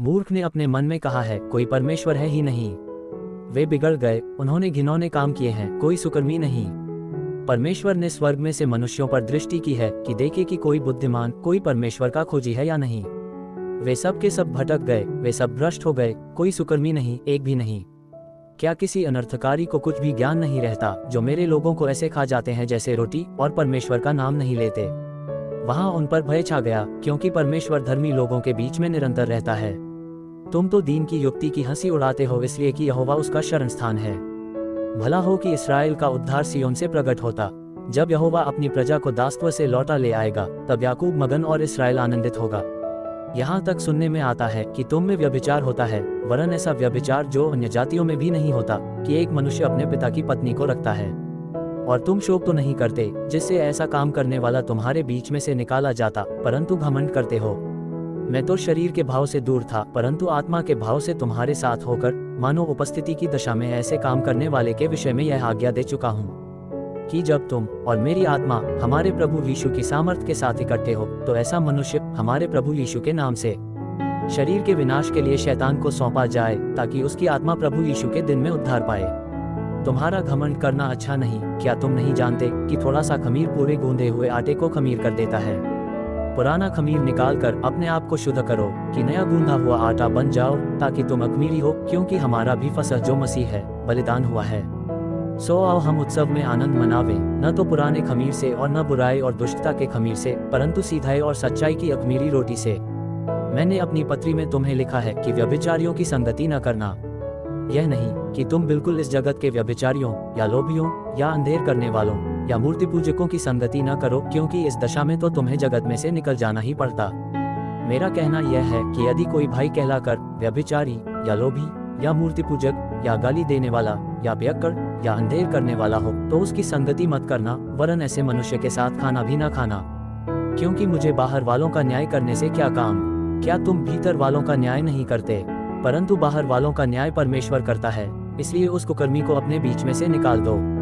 मूर्ख ने अपने मन में कहा है, कोई परमेश्वर है ही नहीं। वे बिगड़ गए, उन्होंने घिनौने काम किए हैं, कोई सुकर्मी नहीं। परमेश्वर ने स्वर्ग में से मनुष्यों पर दृष्टि की है कि देखे कि कोई बुद्धिमान, कोई परमेश्वर का खोजी है या नहीं। वे सब के सब भटक गए, वे सब भ्रष्ट हो गए, कोई सुकर्मी नहीं, एक भी नहीं। क्या किसी अनर्थकारी को कुछ भी ज्ञान नहीं रहता, जो मेरे लोगों को ऐसे खा जाते हैं जैसे रोटी, और परमेश्वर का नाम नहीं लेते। वहां उन पर भय छा गया, क्योंकि परमेश्वर धर्मी लोगों के बीच में निरंतर रहता है। तुम तो दीन की युक्ति की हंसी उड़ाते हो, इसलिए कि यहोवा उसका शरण स्थान है। भला हो कि इस्राएल का उद्धार सिय्योन से प्रकट होता। जब यहोवा अपनी प्रजा को दासत्व से लौटा ले आएगा, तब याकूब मगन और इस्राएल आनंदित होगा। यहाँ तक सुनने में आता है कि तुम में व्यभिचार होता है, वरन ऐसा व्यभिचार जो अन्य जातियों में भी नहीं होता, कि एक मनुष्य अपने पिता की पत्नी को रखता है। और तुम शोक तो नहीं करते, जिससे ऐसा काम करने वाला तुम्हारे बीच में से निकाला जाता, परंतु घमंड करते हो। मैं तो शरीर के भाव से दूर था, परंतु आत्मा के भाव से तुम्हारे साथ होकर, मानो उपस्थिति की दशा में ऐसे काम करने वाले के विषय में यह आज्ञा दे चुका हूँ कि जब तुम और मेरी आत्मा हमारे प्रभु यीशु की सामर्थ के साथ इकट्ठे हो, तो ऐसा मनुष्य हमारे प्रभु यीशु के नाम से शरीर के विनाश के लिए शैतान को सौंपा जाए, ताकि उसकी आत्मा प्रभु यीशु के दिन में उद्धार पाए। तुम्हारा घमंड करना अच्छा नहीं। क्या तुम नहीं जानते कि थोड़ा सा खमीर पूरे गूंदे हुए आटे को खमीर कर देता है? पुराना खमीर निकालकर अपने आप को शुद्ध करो, कि नया गूंधा हुआ आटा बन जाओ, ताकि तुम अखमीरी हो, क्योंकि हमारा भी फसह जो मसीह है, बलिदान हुआ है। सो आओ हम उत्सव में आनंद मनावें, न तो पुराने खमीर से और न बुराई और दुष्टता के खमीर से, परंतु सीधाई और सच्चाई की अखमीरी रोटी से। मैंने अपनी पत्री में तुम्हें लिखा है कि व्यभिचारियों की संगति न करना। यह नहीं कि तुम बिल्कुल इस जगत के व्यभिचारियों या लोभियों या अंधेर करने वालों या मूर्ति पूजकों की संगति न करो, क्योंकि इस दशा में तो तुम्हें जगत में से निकल जाना ही पड़ता। मेरा कहना यह है कि यदि कोई भाई कहलाकर व्यभिचारी या लोभी या मूर्ति पूजक या गाली देने वाला या पियक्कड़ या अंधेर करने वाला हो, तो उसकी संगति मत करना, वरन ऐसे मनुष्य के साथ खाना भी न खाना। क्योंकि मुझे बाहर वालों का न्याय करने से क्या काम? क्या तुम भीतर वालों का न्याय नहीं करते? परंतु बाहर वालों का न्याय परमेश्वर करता है। इसलिए उस कुकर्मी को अपने बीच में से निकाल दो।